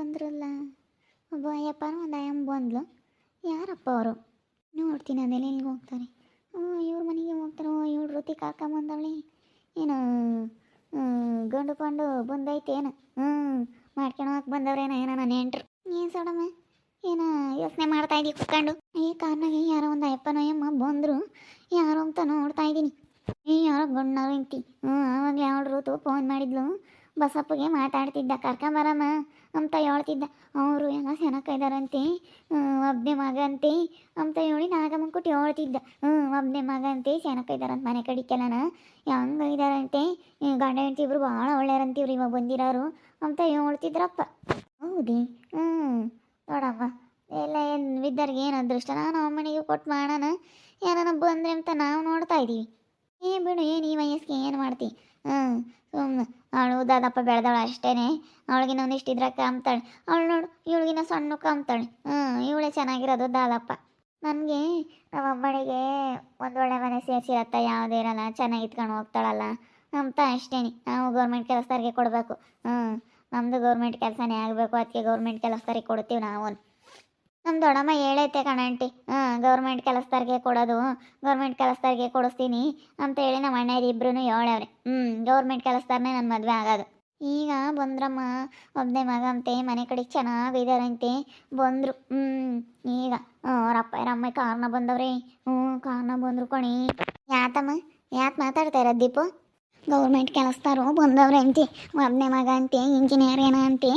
ಬಂದ್ರಲ್ಲ, ಒಬ್ಬ ಅಯ್ಯಪ್ಪನ ಒಂದು ಆಯಮ್ಮ ಬಂದ್ಲು. ಯಾರಪ್ಪ ಅವರು? ನೋಡ್ತೀನಿ ಅದೆಲ್ಲ ಎಲ್ಲಿಗೆ ಹೋಗ್ತಾರೆ. ಇವ್ರ ಮನೆಗೆ ಹೋಗ್ತಾರೋ, ಇವ್ರ ವೃತ್ತಿ ಕರ್ಕೊಂಬಂದವಳಿ ಏನು ಗಂಡು ಪಂಡು ಬಂದೈತೇನು? ಮಾಡ್ಕೊಳಕ್ಕೆ ಬಂದವ್ರೇನ ಏನೋ ನನ್ನ ನೆಂಟ್ರು. ಏನು ಸಡಮ್ಮ ಏನು ಯೋಚನೆ ಮಾಡ್ತಾ ಇದ್ದೀವಿ ಕುತ್ಕೊಂಡು? ಈ ಕಾರ್ನಾಗೆ ಯಾರೋ ಒಂದು ಅಯ್ಯಪ್ಪನ ಅಯ್ಯಮ್ಮ ಬಂದರು, ಯಾರು ಅಂತ ನೋಡ್ತಾ ಇದ್ದೀನಿ. ಯಾರೋ ಗಂಡನವ್ರು ಇಂತಿ. ಆವಾಗಲೇ ಅವಳು ಋತು ಫೋನ್ ಮಾಡಿದ್ಲು, ಬಸಪ್ಪಗೆ ಮಾತಾಡ್ತಿದ್ದ, ಕರ್ಕೊಂಬರಮ್ಮ ಅಂತ ಹೇಳ್ತಿದ್ದ. ಅವರು ಎಲ್ಲ ಸೆನಕ ಒಬ್ಬನೇ ಮಗ ಅಂತೆ ಅಂತ ಹೇಳಿ ನಾಗಮ್ಮನ್ಕೊಟ್ಟು ಹೇಳ್ತಿದ್ದ. ಒಬ್ಬನೇ ಮಗ ಅಂತೆ ಸೆನಕ ಇದ್ದಾರಂತ ಮನೆ ಕಡಿಕೆಲ್ಲನ ಹೆಂಗೆ ಇದ್ದಾರಂತೆ, ಗಂಡ ಹೆಂಡತಿ ಇಬ್ರು ಭಾಳ ಒಳ್ಳೆಯರಂತೀವ್ರು ಇವಾಗ ಬಂದಿರೋರು ಅಂತ ಹೇಳ್ತಿದ್ರಪ್ಪ. ಹೌದಿ? ನೋಡಮ್ಮ ಎಲ್ಲ ಏನು ಬಿದ್ದರ್ಗೆ ಏನು ಅದೃಷ್ಟ. ನಾನು ಅಮ್ಮನಿಗೆ ಕೊಟ್ಟು ಮಾಡೋಣ, ಏನಾನ ಬಂದ್ರೆ ಅಂತ ನಾವು ನೋಡ್ತಾ ಇದ್ದೀವಿ. ಬಿಡು, ಏನು ಈ ವಯಸ್ಸಿಗೆ ಏನು ಮಾಡ್ತಿ? ಸುಮ್ಮನೆ ಅವಳು ದಾದಪ್ಪ ಬೆಳೆದವಳು ಅಷ್ಟೇ. ಅವಳಿಗಿನ ಒಂದಿಷ್ಟು ಇದ್ರೆ ಕಾಮ್ತಾಳೆ. ಅವಳು ನೋಡು ಇವಳಿಗಿನ ಸಣ್ಣ ಕಾಮ್ತಾಳೆ. ಇವಳೇ ಚೆನ್ನಾಗಿರೋದು ದಾದಪ್ಪ. ನನಗೆ ನಮ್ಮ ಅಮ್ಮನಿಗೆ ಒಂದೊಳ್ಳೆ ಮನೆ ಸೇರಿಸಿರತ್ತ, ಯಾವುದೇ ಇರಲ್ಲ, ಚೆನ್ನಾಗಿ ಇಟ್ಕೊಂಡು ಹೋಗ್ತಾಳಲ್ಲ ಅಂತ ಅಷ್ಟೇ. ನಾವು ಗೌರ್ಮೆಂಟ್ ಕೆಲಸದವ್ರಿಗೆ ಕೊಡಬೇಕು. ನಮ್ಮದು ಗೌರ್ಮೆಂಟ್ ಕೆಲಸನೇ ಆಗಬೇಕು, ಅದಕ್ಕೆ ಗೌರ್ಮೆಂಟ್ ಕೆಲಸದವ್ರಿಗೆ ಕೊಡ್ತೀವಿ ನಾವು. ನಮ್ಮ ದೊಡ್ಡಮ್ಮ ಹೇಳೈತೆ ಕಣಂಟಿ, ಗೌರ್ಮೆಂಟ್ ಕೆಲಸದವ್ರಿಗೆ ಕೊಡೋದು, ಗೌರ್ಮೆಂಟ್ ಕೆಲಸದವ್ರಿಗೆ ಕೊಡಿಸ್ತೀನಿ ಅಂತ ಹೇಳಿ ನಮ್ಮ ಅಣ್ಣಯ್ಯರು ಇಬ್ರು ಹೇಳವ್ರೆ. ಗೌರ್ಮೆಂಟ್ ಕೆಲಸದವ್ರನ್ನೇ ನನ್ನ ಮದುವೆ ಆಗೋದು. ಈಗ ಬಂದ್ರಮ್ಮ, ಒಬ್ಬನೇ ಮಗ ಅಂತೆ, ಮನೆ ಕಡೆಗೆ ಚೆನ್ನಾಗಿದ್ದಾರಂತೆ ಬಂದರು. ಈಗ ಅವರಪ್ಪ ಅವರಮ್ಮ ಕಾರ್ನ ಬಂದವ್ರೆ. ಕಾರ್ನ ಬಂದರು ಕಣಿ. ಯಾತಮ್ಮ ಯಾಕೆ ಮಾತಾಡ್ತಾ ಇರೋದು ದೀಪು? ಗೌರ್ಮೆಂಟ್ ಕೆಲಸದವರು ಬಂದವ್ರೆ ಅಂತೆ, ಒಬ್ಬನೇ ಮಗ ಅಂತೆ, ಇಂಜಿನಿಯರ್ ಏನೋ ಅಂತೆ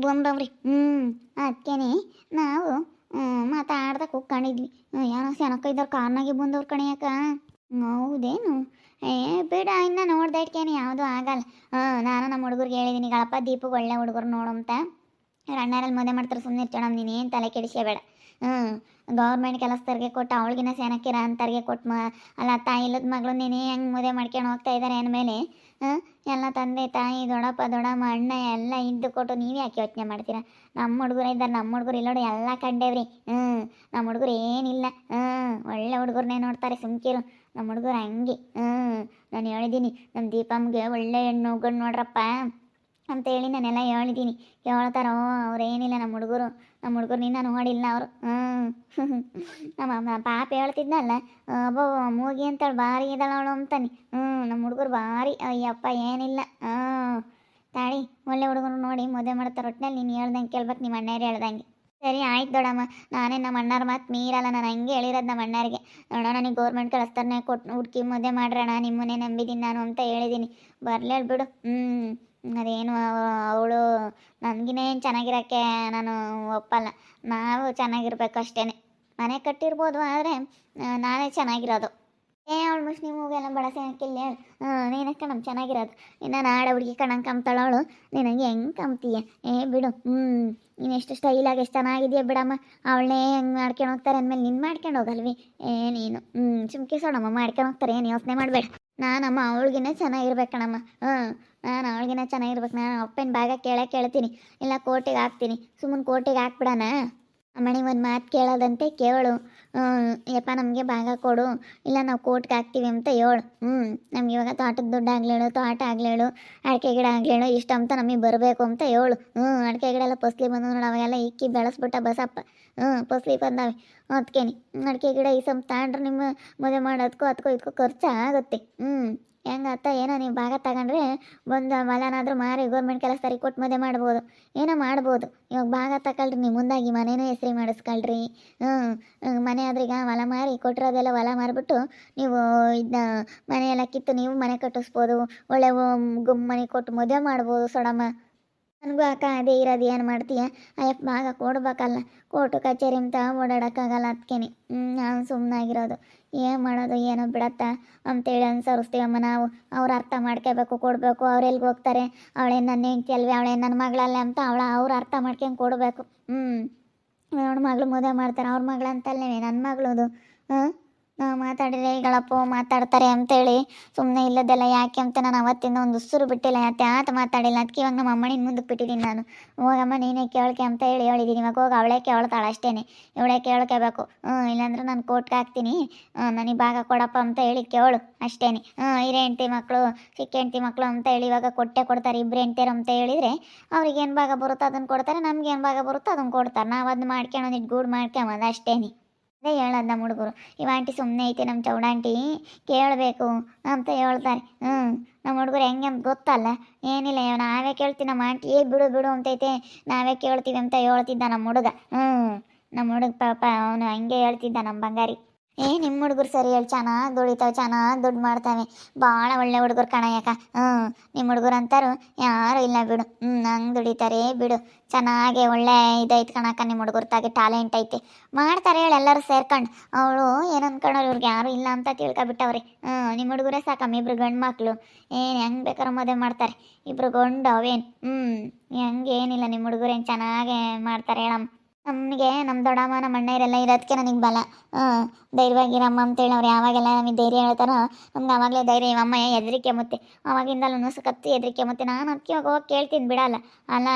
ಬಂದವ್ರಿ. ಅದಕ್ಕೇನೆ ನಾವು ಮಾತಾಡ್ದ ಕೂತ್ಕೊಂಡಿದ್ವಿ. ಏನೋ ಸೆನಕ ಇದ್ದವ್ರು ಕಾರ್ನಾಗೆ ಬಂದವ್ರು ಕಣಿಯಕ್ಕ. ಹೌದೇನು? ಬೇಡ, ಇನ್ನು ನೋಡ್ದೆ ಇಟ್ಕೇನೆ ಯಾವುದೂ ಆಗಲ್ಲ. ನಾನು ನಮ್ಮ ಹುಡುಗರಿಗೆ ಹೇಳಿದ್ದೀನಿ, ಗಳಪ್ಪ ದೀಪಗೆ ಒಳ್ಳೆ ಹುಡುಗರು ನೋಡು ಅಂತ. ಅಣ್ಣರಲ್ಲಿ ಮದುವೆ ಮಾಡ್ತಾರೆ, ಸುಮ್ಮನೆ ಇರ್ತಾಳೆ. ನೀನೇನು ತಲೆ ಕೆಡಿಸ್ಕೋಬೇಡ. ಗೌರ್ಮೆಂಟ್ ಕೆಲಸದವ್ರಿಗೆ ಕೊಟ್ಟು ಅವಳಿಗಿನ ಸೆನಕ್ಕಿರ ಅಂತವ್ರಿಗೆ ಕೊಟ್ಟು ಅಲ್ಲ ತಾಯಿ ಇಲ್ಲದ ಮಗಳು ನೀನೇ ಹೆಂಗೆ ಮದುವೆ ಮಾಡ್ಕೊಂಡು ಹೋಗ್ತಾ ಇದ್ದಾರೆ ಅಂದಮೇಲೆ ಎಲ್ಲ ತಂದೆ ತಾಯಿ ದೊಡ್ಡಪ್ಪ ದೊಡ್ಡಮ್ಮ ಅಣ್ಣ ಎಲ್ಲ ಇದ್ದು ಕೊಟ್ಟು ನೀವು ಯಾಕೆ ಯೋಚನೆ ಮಾಡ್ತೀರಾ? ನಮ್ಮ ಹುಡುಗರು ಇದ್ದಾರೆ, ನಮ್ಮ ಹುಡುಗರು ಇಲ್ಲೋಡು ಎಲ್ಲ ಕಂಡೇವ್ರಿ. ನಮ್ಮ ಹುಡುಗರು ಏನಿಲ್ಲ, ಒಳ್ಳೆ ಹುಡುಗರನ್ನೇ ನೋಡ್ತಾರೆ, ಸುಮ್ಕಿರು. ನಮ್ಮ ಹುಡುಗರು ಹಂಗೆ. ನಾನು ಹೇಳಿದ್ದೀನಿ ನಮ್ಮ ದೀಪಮ್ಮಗೆ ಒಳ್ಳೆ ಹೆಣ್ಣು ಗಂಡು ನೋಡ್ರಪ್ಪ ಅಂತೇಳಿ ನಾನೆಲ್ಲ ಹೇಳಿದ್ದೀನಿ. ಹೇಳ್ತಾರೋ ಅವ್ರೇನಿಲ್ಲ ನಮ್ಮ ಹುಡುಗರು ನಿನ್ನ ನೋಡಿಲ್ಲ ಅವರು. ನಮ್ಮ ಪಾಪ ಹೇಳ್ತಿದ್ನಲ್ಲ, ಒಬ್ಬ ಮೂಗಿ ಅಂತೇಳಿ ಭಾರಿ ಇದ್ದಾಳೆ ಅವಳು ಅಂತಾನೆ. ನಮ್ಮ ಹುಡುಗರು ಭಾರಿ ಅಯ್ಯಪ್ಪ ಏನಿಲ್ಲ. ತಾಳಿ ಒಳ್ಳೆ ಹುಡುಗರು ನೋಡಿ ಮದುವೆ ಮಾಡ್ತಾರೆ. ಒಟ್ಟಿನಲ್ಲಿ ನೀನು ಹೇಳ್ದಂಗೆ ಕೇಳ್ಬೇಕು, ನಿಮ್ಮ ಅಣ್ಣಾರು ಹೇಳ್ದಂಗೆ. ಸರಿ ಆಯ್ತು ದೊಡ್ಡಮ್ಮ, ನಾನೇ ನಮ್ಮ ಅಣ್ಣಾರ ಮಾತು ಮೀರಲ್ಲ. ನಾನು ಹಂಗೆ ಹೇಳಿರೋದು ನಮ್ಮ ಅಣ್ಣಾರಿಗೆ, ಅಣ್ಣ ನನಗೆ ಗೌರ್ಮೆಂಟ್ ಕೆಲಸದವ್ರನ್ನೇ ಕೊಟ್ಟು ಹುಡುಕಿ ಮದುವೆ ಮಾಡ್ರಣ, ನಿಮ್ಮನ್ನೇ ನಂಬಿದ್ದೀನಿ ನಾನು ಅಂತ ಹೇಳಿದ್ದೀನಿ. ಬರಲೇ ಬಿಡು. ಅದೇನು ಅವಳು ನನಗಿನೇನು ಚೆನ್ನಾಗಿರೋಕ್ಕೆ ನಾನು ಒಪ್ಪಲ್ಲ. ನಾವು ಚೆನ್ನಾಗಿರ್ಬೇಕು ಅಷ್ಟೇ. ಮನೆ ಕಟ್ಟಿರ್ಬೋದು, ಆದರೆ ನಾನೇ ಚೆನ್ನಾಗಿರೋದು. ಅವಳು ಮುಷ್ಣಿ ಮೂಗೆಲ್ಲ ಬಳಸೆ ಹಾಕಿಲ್ಲ. ನೀನಕ್ಕೆ ನಮ್ಮ ಚೆನ್ನಾಗಿರೋದು. ಇನ್ನು ನಾಳೆ ಹುಡುಗಿ ಕಣಂಗೆ ಕಂಬ್ತಾಳವಳು, ನಿನಗೆ ಹೆಂಗೆ ಕಂಬ್ತೀಯ? ಬಿಡು. ನೀನು ಎಷ್ಟು ಸ್ಟೈಲಾಗಿ ಎಷ್ಟು ಚೆನ್ನಾಗಿದೆಯಾ ಬಿಡಮ್ಮ. ಅವಳನ್ನೇ ಹೆಂಗೆ ಮಾಡ್ಕೊಂಡು ಹೋಗ್ತಾರೆ ಅಂದಮೇಲೆ ನಿನ್ನ ಮಾಡ್ಕೊಂಡು ಹೋಗಲ್ವಿ? ನೀನು ಸುಮ್ಕೆ ಸೋಡಮ್ಮ ಮಾಡ್ಕೊಂಡು ಹೋಗ್ತಾರೆ, ಏನು ಯೋಚನೆ ಮಾಡಬೇಡ. ನಾನಮ್ಮ ಅವಳಿಗಿನ್ನ ಚೆನ್ನಾಗಿರ್ಬೇಕಣಮ್ಮ. ನಾನು ಅವಳಿಗಿನ್ನ ಚೆನ್ನಾಗಿರ್ಬೇಕು. ನಾನು ಅಪ್ಪನ ಭಾಗ ಕೇಳ್ತೀನಿ, ಇಲ್ಲ ಕೋರ್ಟಿಗೆ ಹಾಕ್ತೀನಿ. ಸುಮ್ಮನೆ ಕೋರ್ಟಿಗೆ ಹಾಕ್ಬಿಡೋಣ. ಅಮ್ಮಣಿ ಒಂದು ಮಾತು ಕೇಳೋದಂತೆ ಕೇಳು. ಯಪ್ಪ ನಮಗೆ ಭಾಗ ಕೊಡು, ಇಲ್ಲ ನಾವು ಕೋರ್ಟ್ಗೆ ಹಾಕ್ತೀವಿ ಅಂತ ಹೇಳು. ನಮ್ಗೆ ಇವಾಗ ತೋಟದ ದುಡ್ಡು ಆಗ್ಲೇಳು, ತೋಟ ಆಗ್ಲೇಳು, ಅಡಿಕೆ ಗಿಡ ಆಗ್ಲೇಳು, ಇಷ್ಟ ಅಂತ ನಮಗೆ ಬರಬೇಕು ಅಂತ ಹೇಳು. ಅಡಿಕೆ ಗಿಡ ಎಲ್ಲ ಫಸ್ಲಿ ಬಂದು ನೋಡಿ, ಅವಾಗೆಲ್ಲ ಇಕ್ಕಿ ಬೆಳೆಸ್ಬಿಟ್ಟ ಬಸಪ್ಪ. ಫಸ್ಲಿ ಬಂದಾವೆ. ಅದಕ್ಕೇನೆ ಅಡಿಕೆ ಗಿಡ ಈ ಸಮ ತಗೊಂಡ್ರೆ ನಿಮ್ಮ ಮದುವೆ ಮಾಡೋದಕ್ಕೂ ಅದಕ್ಕೂ ಇದಕ್ಕೂ ಖರ್ಚು ಆಗುತ್ತೆ. ಹೆಂಗತ್ತ ಏನೋ ನೀವು ಭಾಗ ತಗೊಂಡ್ರೆ ಒಂದು ಹೊಲನಾದರೂ ಮಾರಿ ಗೌರ್ಮೆಂಟ್ ಕೆಲಸದವ್ರಿಗೆ ಕೊಟ್ಟು ಮದುವೆ ಮಾಡ್ಬೋದು, ಏನೋ ಮಾಡ್ಬೋದು. ಇವಾಗ ಭಾಗ ತಗೊಳ್ರಿ, ನೀವು ಮುಂದಾಗಿ ಮನೇನೂ ಹೆಸ್ರಿ ಮಾಡಿಸ್ಕೊಳ್ರಿ. ಮನೆ ಆದ್ರೆ ಈಗ ಹೊಲ ಮಾರಿ ಕೊಟ್ಟಿರೋದೆಲ್ಲ ಹೊಲ ಮಾರಿಬಿಟ್ಟು ನೀವು ಇದನ್ನ ಮನೆಯೆಲ್ಲ ಕಿತ್ತು ನೀವು ಮನೆ ಕಟ್ಟಿಸ್ಬೋದು. ಒಳ್ಳೆ ಮನೆ ಕೊಟ್ಟು ಮದುವೆ ಮಾಡ್ಬೋದು ಸೊಡಮ್ಮ. ನನಗೂ ಅಕ್ಕ ಅದೇ ಇರೋದು, ಏನು ಮಾಡ್ತೀಯ? ಅಯ್ಯಪ್ಪ ಭಾಗ ಕೊಡ್ಬೇಕಲ್ಲ, ಕೋರ್ಟು ಕಚೇರಿ ಅಂತ ಓಡಾಡೋಕ್ಕಾಗಲ್ಲ. ಅದಕ್ಕೇನೆ ನಾನು ಸುಮ್ಮನಾಗಿರೋದು. ಏನು ಮಾಡೋದು ಏನೋ ಬಿಡತ್ತ ಅಂತೇಳಿ ಅನ್ಸರಿಸ್ತೀವಮ್ಮ ನಾವು. ಅವ್ರು ಅರ್ಥ ಮಾಡ್ಕೋಬೇಕು, ಕೊಡಬೇಕು. ಅವ್ರು ಎಲ್ಲಿಗೆ ಹೋಗ್ತಾರೆ? ಅವಳೇನು ನನ್ನ ಹೆಂಡ್ತಿ ಅಲ್ವೇ, ಅವಳೇನು ನನ್ನ ಮಗಳಲ್ಲ ಅಂತ ಅವ್ರು ಅರ್ಥ ಮಾಡ್ಕೊಂಡು ಕೊಡಬೇಕು. ಅವ್ರ ಮಗಳು ಮದುವೆ ಮಾಡ್ತಾರೆ, ಅವ್ರ ಮಗಳಂತಲ್ಲೇ ನನ್ನ ಮಗಳದು. ಮಾತಾಡಿದ್ರೆ ಈಗಳಪ್ಪ ಮಾತಾಡ್ತಾರೆ ಅಂತೇಳಿ ಸುಮ್ಮನೆ ಇಲ್ಲದೆಲ್ಲ ಯಾಕೆ ಅಂತ ನಾನು ಅವತ್ತಿಂದ ಒಂದು ಉಸುರು ಬಿಟ್ಟಿಲ್ಲ, ಯಾತ ಮಾತಾಡಿಲ್ಲ. ಅದಕ್ಕೆ ಇವಾಗ ನಮ್ಮ ಅಮ್ಮನಿನ ಮುಂದಕ್ಕೆ ಬಿಟ್ಟಿದ್ದೀನಿ ನಾನು. ಹೋಗಮ್ಮ ನೀನೇ ಕೇಳ್ಕೆ ಅಂತ ಹೇಳಿ ಹೇಳಿದ್ದೀನಿ. ಇವಾಗ ಹೋಗಿ ಅವಳೇ ಕೇಳ್ತಾಳೆ ಅಷ್ಟೇ, ಇವಳೇ ಕೇಳ್ಕೋಬೇಕು. ಇಲ್ಲಾಂದ್ರೆ ನಾನು ಕೋರ್ಟ್ಗೆ ಹಾಕ್ತೀನಿ, ನನಗೆ ಭಾಗ ಕೊಡಪ್ಪ ಅಂತ ಹೇಳಿ ಕೇಳು ಅಷ್ಟೇ. ಹಿರೇ ಹೆಂಡ್ತಿ ಮಕ್ಕಳು ಚಿಕ್ಕ ಹೆಂಡ್ತಿ ಮಕ್ಕಳು ಅಂತ ಹೇಳಿ ಇವಾಗ ಕೊಟ್ಟೆ ಕೊಡ್ತಾರೆ. ಇಬ್ಬರು ಹೆಂಡ್ತಿಯರು ಅಂತ ಹೇಳಿದರೆ ಅವ್ರಿಗೆ ಏನು ಭಾಗ ಬರುತ್ತೋ ಅದನ್ನು ಕೊಡ್ತಾರೆ, ನಮ್ಗೆ ಏನು ಭಾಗ ಬರುತ್ತೋ ಅದನ್ನು ಕೊಡ್ತಾರೆ. ನಾವು ಅದನ್ನ ಮಾಡ್ಕೊಂಡು ಗೂಡು ಮಾಡ್ಕೊಂಬಂದು ಅಷ್ಟೇ. ಅದೇ ಹೇಳೋದು ನಮ್ಮ ಹುಡುಗರು, ಇವ ಆಂಟಿ ಸುಮ್ಮನೆ ಐತೆ ನಮ್ಮ ಚೌಡಾಂಟಿ ಕೇಳಬೇಕು ಅಂತ ಹೇಳ್ತಾರೆ. ನಮ್ಮ ಹುಡುಗರು ಹೆಂಗೆ ಅಂತ ಗೊತ್ತಲ್ಲ, ಏನಿಲ್ಲ ನಾವೇ ಕೇಳ್ತೀವಿ. ನಮ್ಮ ಆಂಟಿ ಬಿಡು ಬಿಡು ಅಂತೈತೆ, ನಾವೇ ಕೇಳ್ತೀವಿ ಅಂತ ಹೇಳ್ತಿದ್ದ ನಮ್ಮ ಹುಡುಗ. ನಮ್ಮ ಹುಡುಗ ಪಾಪ ಅವನು ಹಂಗೆ ಹೇಳ್ತಿದ್ದ ನಮ್ಮ ಬಂಗಾರಿ. ನಿಮ್ಮ ಹುಡುಗರು ಸರಿ ಹೇಳಿ, ಚೆನ್ನಾಗಿ ದುಡಿತಾವೆ, ಚೆನ್ನಾಗಿ ದುಡ್ಡು ಮಾಡ್ತಾವೆ, ಭಾಳ ಒಳ್ಳೆ ಹುಡುಗರು ಕಣಯ್ಯಕ್ಕ. ನಿಮ್ಮ ಹುಡುಗರು ಅಂತಾರು ಯಾರು ಇಲ್ಲ ಬಿಡು, ಹಂಗೆ ದುಡಿತಾರೆ ಬಿಡು, ಚೆನ್ನಾಗಿ ಒಳ್ಳೆ ಇದೈತೆ ಕಣಕ್ಕ. ನಿಮ್ಮ ಹುಡುಗರ್ತಾಗೆ ಟ್ಯಾಲೆಂಟ್ ಐತೆ, ಮಾಡ್ತಾರೆ ಹೇಳಿ ಎಲ್ಲರೂ ಸೇರ್ಕೊಂಡು. ಅವಳು ಏನು ಅನ್ಕೊಂಡವ್ರು, ಇವ್ರಿಗೆ ಯಾರು ಇಲ್ಲ ಅಂತ ತಿಳ್ಕೊಬಿಟ್ಟವ್ರಿ. ನಿಮ್ಮ ಹುಡುಗರೇ ಸಾಕಮ್ಮ, ಇಬ್ರು ಗಂಡು ಮಕ್ಕಳು, ಏನು ಹೆಂಗೆ ಬೇಕಾದ್ರೆ ಮದುವೆ ಮಾಡ್ತಾರೆ, ಇಬ್ರು ಗಂಡು ಅವೇನು. ಹೆಂಗೆ ಏನಿಲ್ಲ, ನಿಮ್ಮ ಹುಡುಗರೇನು ಚೆನ್ನಾಗೇ ಮಾಡ್ತಾರೆ ಹೇಳಮ್ಮ. ನಮಗೆ ನಮ್ಮ ದೊಡ್ಡಮ್ಮ ನಮ್ಮ ಅಣ್ಣಯರೆಲ್ಲ ಇರೋದಕ್ಕೆ ನನಗೆ ಬಲ. ಧೈರ್ಯವಾಗಿರಮ್ಮ ಅಂತೇಳಿ ಅವ್ರು ಯಾವಾಗೆಲ್ಲ ನಮಗೆ ಧೈರ್ಯ ಹೇಳ್ತಾರೋ ನಮ್ಗೆ ಆವಾಗಲೇ ಧೈರ್ಯ. ಇವಮ್ಮ ಹೆದರಿಕೆ ಮತ್ತೆ ಅವಾಗಿಂದಲೂ ನುಸುಕತ್ತಿ ಹೆದರಿಕೆ ಮತ್ತೆ. ನಾನು ಅದಕ್ಕೆ ಇವಾಗ ಹೋಗಿ ಕೇಳ್ತೀನಿ ಬಿಡಲ್ಲ. ಅಲ್ಲ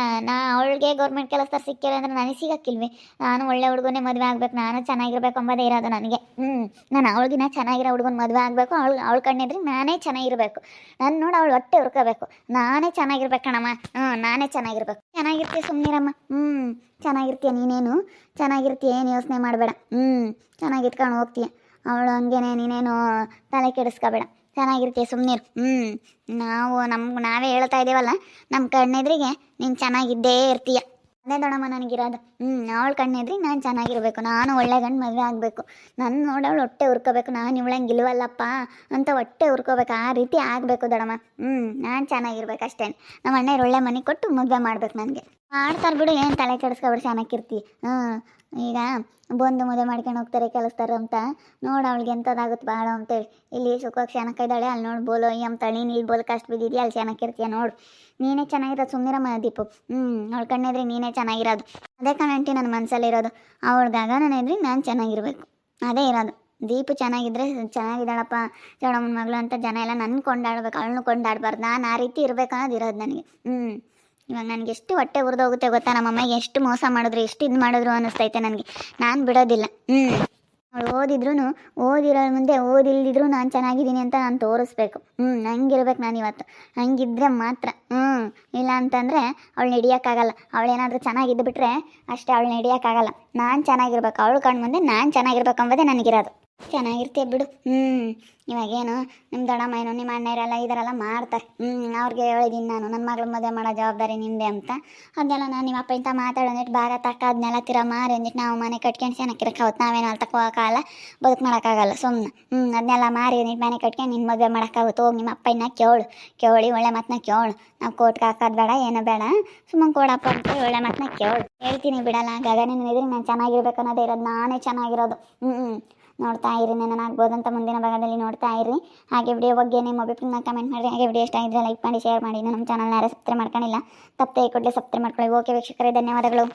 ಅವಳಿಗೆ ಗೌರ್ಮೆಂಟ್ ಕೆಲಸದಾರ ಸಿಕ್ಕಿಲ್ಲ ಅಂದರೆ ನನಗೆ ಸಿಗಕ್ಕಿಲ್ವಿ. ನಾನು ಒಳ್ಳೆ ಹುಡುಗನೇ ಮದುವೆ ಆಗ್ಬೇಕು, ನಾನು ಚೆನ್ನಾಗಿರ್ಬೇಕು ಅಂಬೋದೇ ಇರೋದು ನನಗೆ. ನಾನು ಅವಳಿಗಿನ ಚೆನ್ನಾಗಿರೋ ಹುಡುಗನ ಮದುವೆ ಆಗಬೇಕು. ಅವಳು ಕಣ್ಣಿದ್ರೆ ನಾನೇ ಚೆನ್ನಾಗಿರಬೇಕು. ನಾನು ನೋಡಿ ಅವಳು ಹೊಟ್ಟೆ ಹುರ್ಕೋಬೇಕು, ನಾನೇ ಚೆನ್ನಾಗಿರ್ಬೇಕು ಕಣಮ್ಮ. ನಾನೇ ಚೆನ್ನಾಗಿರ್ಬೇಕು. ಚೆನ್ನಾಗಿರ್ತೀಯ ಸುಮ್ಮನಿರಮ್ಮ. ಚೆನ್ನಾಗಿರ್ತೀಯ ನೀನೇನು, ಚೆನ್ನಾಗಿರ್ತೀಯ, ಏನು ಯೋಚನೆ ಮಾಡಬೇಡ. ಚೆನ್ನಾಗಿಟ್ಕೊಂಡು ಹೋಗ್ತೀಯ. ಅವಳು ಹಂಗೇನೆ, ನೀನೇನು ತಲೆ ಕೆಡಿಸ್ಕೋಬೇಡ, ಚೆನ್ನಾಗಿರ್ತೀಯ ಸುಮ್ಮನಿರು. ನಾವೇ ಹೇಳ್ತಾ ಇದ್ದೀವಲ್ಲ, ನಮ್ಮ ಕಣ್ಣೆದ್ರಿಗೆ ನೀನು ಚೆನ್ನಾಗಿದ್ದೇ ಇರ್ತೀಯ. ಅದೇ ದೊಡ್ಡಮ್ಮ ನನಗಿರೋದು. ಅವಳು ಕಣ್ಣೆದ್ರಿಗೆ ನಾನು ಚೆನ್ನಾಗಿರ್ಬೇಕು, ನಾನು ಒಳ್ಳೆ ಗಂಡು ಮದುವೆ ಆಗಬೇಕು, ನನ್ನ ನೋಡವಳು ಹೊಟ್ಟೆ ಹುರ್ಕೋಬೇಕು, ನಾನು ಇವಳಂಗೆ ಇಲ್ವಲ್ಲಪ್ಪ ಅಂತ ಹೊಟ್ಟೆ ಹುರ್ಕೋಬೇಕು. ಆ ರೀತಿ ಆಗಬೇಕು ದೊಡ್ಡಮ್ಮ. ನಾನು ಚೆನ್ನಾಗಿರ್ಬೇಕು ಅಷ್ಟೇ. ನಮ್ಮ ಅಣ್ಣವ್ರು ಒಳ್ಳೆ ಮನೆ ಕೊಟ್ಟು ಮದುವೆ ಮಾಡ್ಬೇಕು ನನಗೆ. ಮಾಡ್ತಾರೆ ಬಿಡು, ಏನು ತಲೆ ಕೆಡಿಸ್ಕೊಬಿಡು, ಚೆನ್ನಾಗಿರ್ತಿ. ಈಗ ಬಂದು ಮದುವೆ ಮಾಡ್ಕೊಂಡು ಹೋಗ್ತಾರೆ ಕೆಲಸ್ತಾರೆ ಅಂತ ನೋಡಿ ಅವಳಿಗೆ ಎಂಥದ್ದಾಗುತ್ತೆ ಭಾಳ ಅಂತೇಳಿ. ಇಲ್ಲಿ ಸುಖವಾಗಿ ಚೆನ್ನಾಗಿದ್ದಾಳೆ, ಅಲ್ಲಿ ನೋಡಿ ಬೋಲೋ ಅಂತಾಳೆ. ನೀನು ಇಲ್ಲಿ ಬೋಲ್ ಕಷ್ಟ ಬಿದ್ದಿದ್ಯಾ, ಅಲ್ಲಿ ಚೆನ್ನಾಗಿರ್ತೀಯ ನೋಡು. ನೀನೇ ಚೆನ್ನಾಗಿರೋದು ಸುಮ್ಮನಿರಮ್ಮ ದೀಪು. ಅವಳು ಕಣ್ಣಿದ್ರೆ ನೀನೇ ಚೆನ್ನಾಗಿರೋದು. ಅದೇ ಕಣಂಟಿ ನನ್ನ ಮನಸ್ಸಲ್ಲಿರೋದು. ಅವಳಿಗಾಗ ನನ್ನ ಇದ್ರಿ ನಾನು ಚೆನ್ನಾಗಿರ್ಬೇಕು, ಅದೇ ಇರೋದು. ದೀಪು ಚೆನ್ನಾಗಿದ್ರೆ ಚೆನ್ನಾಗಿದ್ದಾಳಪ್ಪ ಚೌಡಮ್ಮನ ಮಗಳು ಅಂತ ಜನ ಎಲ್ಲ ನನ್ನ ಕೊಂಡಾಡ್ಬೇಕು, ಅವಳನ್ನು ಕೊಂಡಾಡಬಾರ್ದು. ನಾನು ಆ ರೀತಿ ಇರಬೇಕು ಅನ್ನೋದು ಇರೋದು ನನಗೆ. ಇವಾಗ ನನಗೆ ಎಷ್ಟು ಹೊಟ್ಟೆ ಉರಿದೋಗುತ್ತೆ ಗೊತ್ತಾ, ನಮ್ಮಮ್ಮಗೆ ಎಷ್ಟು ಮೋಸ ಮಾಡಿದ್ರು, ಎಷ್ಟು ಇದು ಮಾಡಿದ್ರು ಅನ್ನಿಸ್ತೈತೆ ನನಗೆ. ನಾನು ಬಿಡೋದಿಲ್ಲ. ಅವಳು ಓದಿರೋ ಮುಂದೆ ಓದಿಲ್ದಿದ್ರು ನಾನು ಚೆನ್ನಾಗಿದ್ದೀನಿ ಅಂತ ನಾನು ತೋರಿಸ್ಬೇಕು. ಹಂಗಿರ್ಬೇಕು ನಾನು ಇವತ್ತು. ಹಂಗಿದ್ರೆ ಮಾತ್ರ. ಇಲ್ಲ ಅಂತಂದರೆ ಅವಳು ಹಿಡಿಯೋಕ್ಕಾಗಲ್ಲ. ಅವಳೇನಾದರೂ ಚೆನ್ನಾಗಿದ್ದು ಬಿಟ್ಟರೆ ಅಷ್ಟೇ, ಅವಳನ್ನ ಹಿಡಿಯೋಕ್ಕಾಗಲ್ಲ. ನಾನು ಚೆನ್ನಾಗಿರ್ಬೇಕು, ಅವಳು ಕಣ್ಣು ಮುಂದೆ ನಾನು ಚೆನ್ನಾಗಿರ್ಬೇಕು ಅಂಬೋದೇ ನನಗಿರೋದು. ಚೆನ್ನಾಗಿರ್ತೀಯ ಬಿಡು. ಇವಾಗೇನು ನಿಮ್ಮ ದೊಡ್ಡಮ್ಮ ಏನು ನಿಮ್ಮ ಅಣ್ಣಯರೆಲ್ಲ ಇದರೆಲ್ಲ ಮಾಡ್ತಾರೆ. ಅವ್ರಿಗೆ ಹೇಳಿದ್ದೀನಿ ನಾನು, ನನ್ನ ಮಗಳ ಮದುವೆ ಮಾಡೋ ಜವಾಬ್ದಾರಿ ನಿಂದೆ ಅಂತ. ಅದನ್ನೆಲ್ಲ ನಾನು ನಿಮ್ಮ ಅಪ್ಪ ಇಂಥ ಮಾತಾಡೋಂದಿಟ್ಟು ಭಾಗ ತಕ್ಕ ಅದನ್ನೆಲ್ಲ ತಿರ ಮಾರಿ ಅಂದಿಟ್ಟು ನಾವು ಮನೆ ಕಟ್ಕೊಂಡು ಚೆನ್ನಾಗಿರಕ್ಕಾಗುತ್ತೆ. ನಾವೇನು ಅಲ್ಲಿ ತಕ್ಕೋಕ್ಕಾಗಲ್ಲ, ಬದುಕು ಮಾಡೋಕ್ಕಾಗಲ್ಲ ಸುಮ್ಮನೆ. ಅದನ್ನೆಲ್ಲ ಮಾರಿ ಅಂದಿಟ್ಟು ಮನೆ ಕಟ್ಕೊಂಡು ನಿನ್ನ ಮದುವೆ ಮಾಡೋಕ್ಕಾಗುತ್ತೆ. ಹೋಗಿ ನಿಮ್ಮ ಅಪ್ಪ ಇನ್ನ ಕೇಳಿ ಒಳ್ಳೆ ಮಾತನ್ನ ಕೇಳು. ನಾವು ಕೋರ್ಟ್ಗೆ ಹಾಕೋದು ಬೇಡ, ಏನೂ ಬೇಡ, ಸುಮ್ಮನೆ ಕೊಡಪ್ಪ ಅಂತ ಒಳ್ಳೆ ಮಾತನ್ನ ಕೇಳು. ಹೇಳ್ತೀನಿ ಬಿಡಲ್ಲ. ಗಗನ ಇದ್ರೆ ನಾನು ಚೆನ್ನಾಗಿರ್ಬೇಕು ಅನ್ನೋದೇ ಇರೋದು, ನಾನೇ ಚೆನ್ನಾಗಿರೋದು. ನೋಡ್ತಾ ಇರಿ, ನೆನನಾಗ್ಬೋದು ಅಂತ ಮುಂದಿನ ಭಾಗದಲ್ಲಿ ನೋಡ್ತಾ ಇರಿ. ಹಾಗೆ ವಿಡಿಯೋ ಬಗ್ಗೆ ನಿಮ್ಮ ಅಭಿಪ್ರಾಯನ ಕಮೆಂಟ್ ಮಾಡಿ. ಹಾಗೆ ವಿಡಿಯೋ ಇಷ್ಟ ಆಗಿದ್ರೆ ಲೈಕ್ ಮಾಡಿ, ಶೇರ್ ಮಾಡಿ. ನಮ್ಮ ಚಾನಲ್ನ ಯಾರು ಸಬ್ಸ್ಕ್ರೈಬ್ ಮಾಡ್ಕೊಂಡಿಲ್ಲ, ತಪ್ಪದೆ ಈ ಕೂಡಲೇ ಸಬ್ಸ್ಕ್ರೈಬ್ ಮಾಡ್ಕೊಳ್ಳಿ. ಓಕೆ ವೀಕ್ಷಕರೇ, ಧನ್ಯವಾದಗಳು.